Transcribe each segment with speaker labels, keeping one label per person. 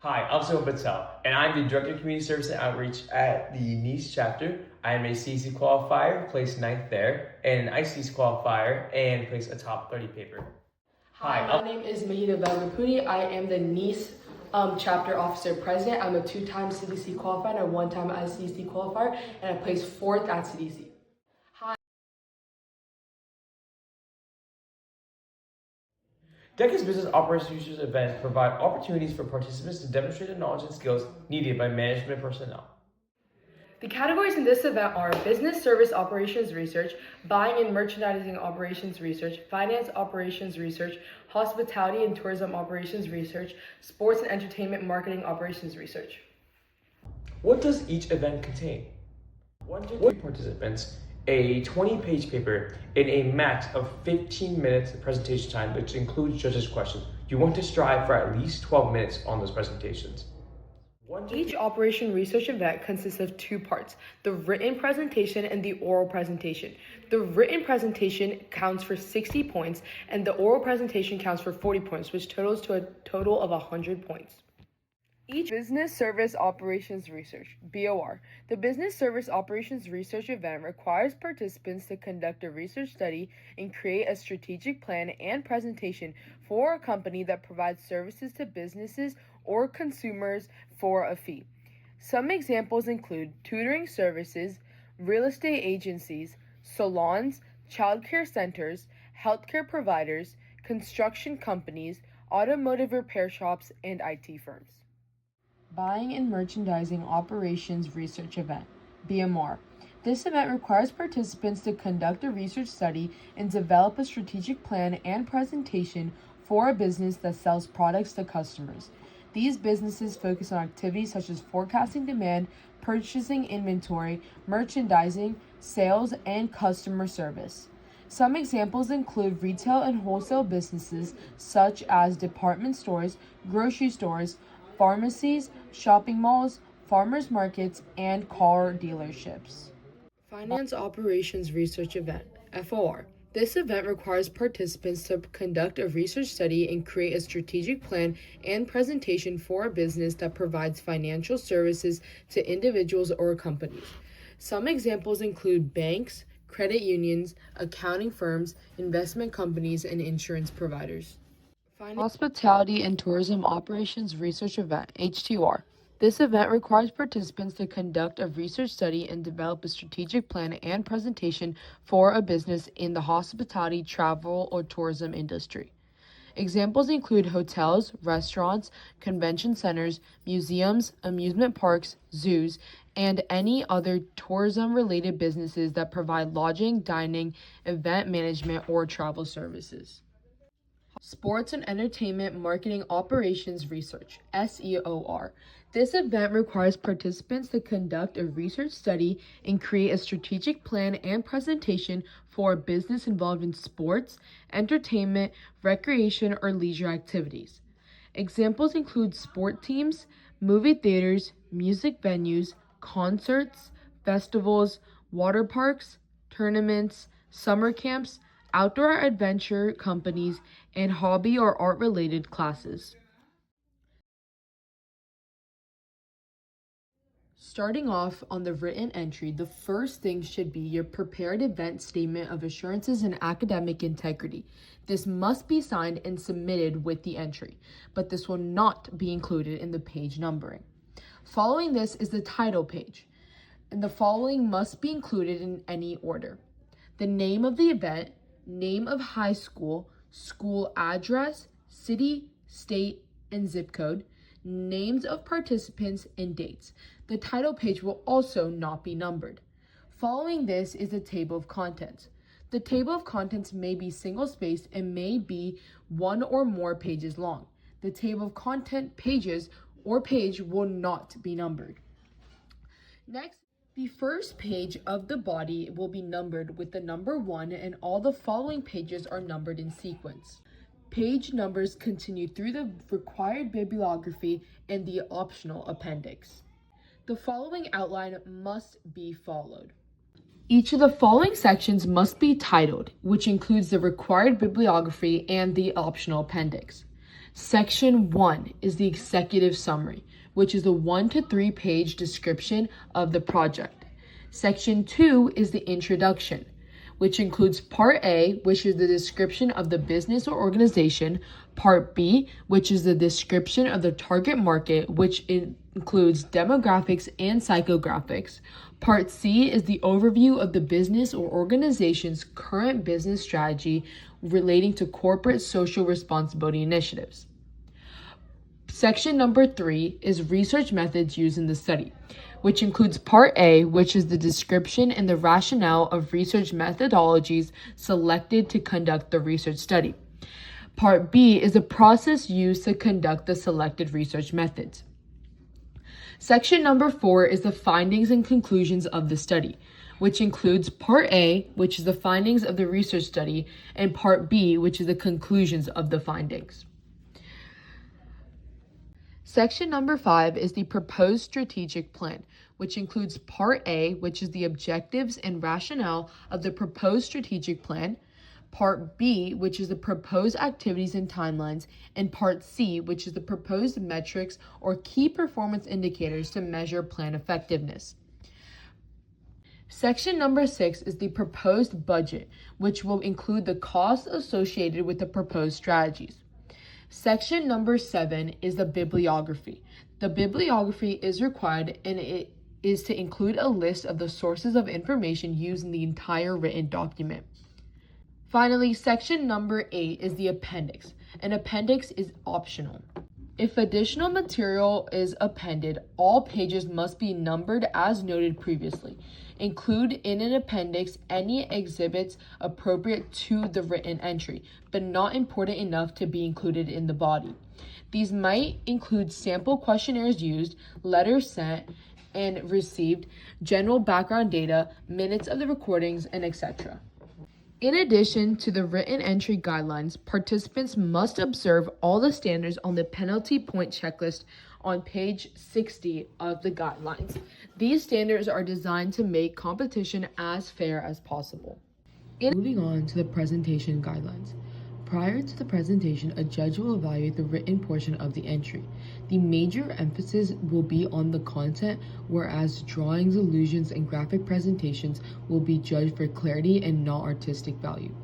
Speaker 1: Hi, I'm Simon Patel, and I'm the Director of Community Service and Outreach at the Nice chapter. I am a CC qualifier, placed ninth there, and an ICC qualifier, and placed a top 30 paper.
Speaker 2: Hi, my name is Mahida Velmapudi. I am the Nice chapter officer president. I'm a two-time CDC qualifier and a one-time ICC qualifier, and I placed fourth at CDC.
Speaker 1: DECA's Business Operations Research events provide opportunities for participants to demonstrate the knowledge and skills needed by management personnel.
Speaker 2: The categories in this event are Business Service Operations Research, Buying and Merchandising Operations Research, Finance Operations Research, Hospitality and Tourism Operations Research, Sports and Entertainment Marketing Operations Research.
Speaker 1: What does each event contain? 1 to 3 participants, a 20-page paper, and a max of 15 minutes presentation time, which includes judges' questions. You want to strive for at least 12 minutes on those presentations.
Speaker 2: Each Operation Research event consists of two parts, the written presentation and the oral presentation. The written presentation counts for 60 points and the oral presentation counts for 40 points, which totals to a total of 100 points. Each Business Service Operations Research, BOR. The Business Service Operations Research event requires participants to conduct a research study and create a strategic plan and presentation for a company that provides services to businesses or consumers for a fee. Some examples include tutoring services, real estate agencies, salons, childcare centers, healthcare providers, construction companies, automotive repair shops, and IT firms. Buying and Merchandising Operations Research Event, BMR. This event requires participants to conduct a research study and develop a strategic plan and presentation for a business that sells products to customers. These businesses focus on activities such as forecasting demand, purchasing inventory, merchandising, sales, and customer service. Some examples include retail and wholesale businesses such as department stores, grocery stores, pharmacies, shopping malls, farmers markets, and car dealerships. Finance Operations Research Event, FOR. This event requires participants to conduct a research study and create a strategic plan and presentation for a business that provides financial services to individuals or companies. Some examples include banks, credit unions, accounting firms, investment companies, and insurance providers. Hospitality and Tourism Operations Research Event, HTR. This event requires participants to conduct a research study and develop a strategic plan and presentation for a business in the hospitality, travel, or tourism industry. Examples include hotels, restaurants, convention centers, museums, amusement parks, zoos, and any other tourism-related businesses that provide lodging, dining, event management, or travel services. Sports and Entertainment Marketing Operations Research, SEOR. This event requires participants to conduct a research study and create a strategic plan and presentation for a business involved in sports, entertainment, recreation, or leisure activities. Examples include sport teams, movie theaters, music venues, concerts, festivals, water parks, tournaments, summer camps, outdoor adventure companies, and hobby or art-related classes. Starting off on the written entry, the first thing should be your prepared event statement of assurances and academic integrity. This must be signed and submitted with the entry, but this will not be included in the page numbering. Following this is the title page, and the following must be included in any order: the name of the event, name of high school, school address, city, state, and zip code, names of participants, and dates. The title page will also not be numbered. Following this is the table of contents. The table of contents may be single-spaced and may be one or more pages long. The table of content pages or page will not be numbered. Next, the first page of the body will be numbered with the number 1, and all the following pages are numbered in sequence. Page numbers continue through the required bibliography and the optional appendix. The following outline must be followed. Each of the following sections must be titled, which includes the required bibliography and the optional appendix. Section 1 is the executive summary, which is a 1 to 3 page description of the project. Section 2 is the introduction, which includes Part A, which is the description of the business or organization, Part B, which is the description of the target market, which includes demographics and psychographics. Part C is the overview of the business or organization's current business strategy relating to corporate social responsibility initiatives. Section number 3 is research methods used in the study, which includes Part A, which is the description and the rationale of research methodologies selected to conduct the research study. Part B is the process used to conduct the selected research methods. Section number 4 is the findings and conclusions of the study, which includes Part A, which is the findings of the research study, and Part B, which is the conclusions of the findings. Section number 5 is the proposed strategic plan, which includes Part A, which is the objectives and rationale of the proposed strategic plan, Part B, which is the proposed activities and timelines, and Part C, which is the proposed metrics or key performance indicators to measure plan effectiveness. Section number 6 is the proposed budget, which will include the costs associated with the proposed strategies. Section number 7 is the bibliography. The bibliography is required and it is to include a list of the sources of information used in the entire written document. Finally, section number 8 is the appendix. An appendix is optional. If additional material is appended, all pages must be numbered as noted previously. Include in an appendix any exhibits appropriate to the written entry, but not important enough to be included in the body. These might include sample questionnaires used, letters sent and received, general background data, minutes of the recordings, and etc. In addition to the written entry guidelines, participants must observe all the standards on the penalty point checklist on page 60 of the guidelines. These standards are designed to make competition as fair as possible. Moving on to the presentation guidelines. Prior to the presentation, a judge will evaluate the written portion of the entry. The major emphasis will be on the content, whereas drawings, illusions, and graphic presentations will be judged for clarity and not artistic value.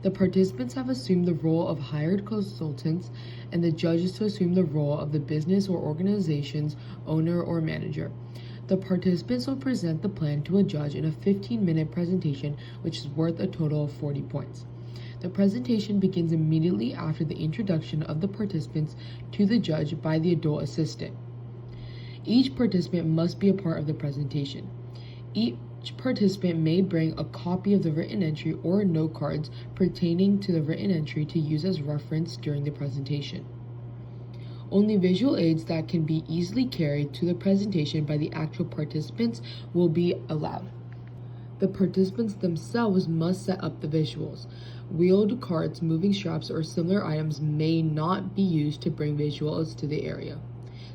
Speaker 2: The participants have assumed the role of hired consultants, and the judge is to assume the role of the business or organization's owner or manager. The participants will present the plan to a judge in a 15-minute presentation, which is worth a total of 40 points. The presentation begins immediately after the introduction of the participants to the judge by the adult assistant. Each participant must be a part of the presentation. Each participant may bring a copy of the written entry or note cards pertaining to the written entry to use as reference during the presentation. Only visual aids that can be easily carried to the presentation by the actual participants will be allowed. The participants themselves must set up the visuals. Wheeled carts, moving straps, or similar items may not be used to bring visuals to the area.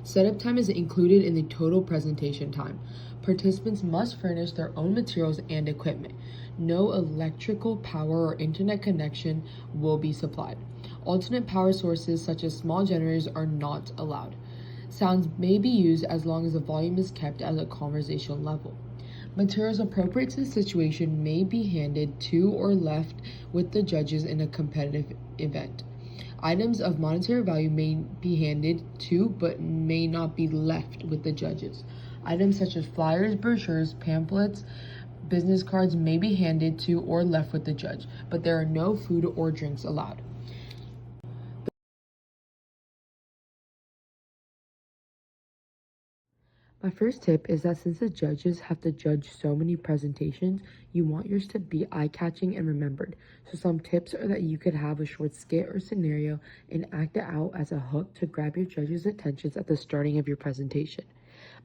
Speaker 2: Setup time is included in the total presentation time. Participants must furnish their own materials and equipment. No electrical power or internet connection will be supplied. Alternate power sources such as small generators are not allowed. Sounds may be used as long as the volume is kept at a conversational level. Materials appropriate to the situation may be handed to or left with the judges in a competitive event. Items of monetary value may be handed to but may not be left with the judges. Items such as flyers, brochures, pamphlets, business cards may be handed to or left with the judge, but there are no food or drinks allowed. My first tip is that since the judges have to judge so many presentations, you want yours to be eye-catching and remembered. So some tips are that you could have a short skit or scenario and act it out as a hook to grab your judges' attentions at the starting of your presentation.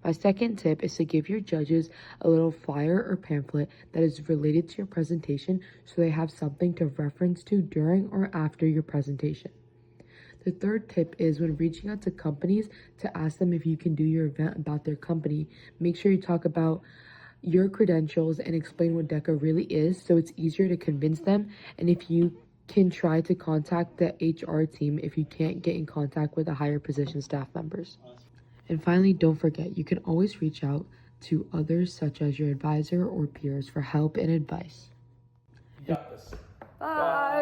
Speaker 2: My second tip is to give your judges a little flyer or pamphlet that is related to your presentation so they have something to reference to during or after your presentation. The third tip is when reaching out to companies to ask them if you can do your event about their company, make sure you talk about your credentials and explain what DECA really is so it's easier to convince them. And if you can try to contact the HR team if you can't get in contact with the higher position staff members. And finally, don't forget, you can always reach out to others such as your advisor or peers for help and advice.
Speaker 1: You got this.
Speaker 2: Bye.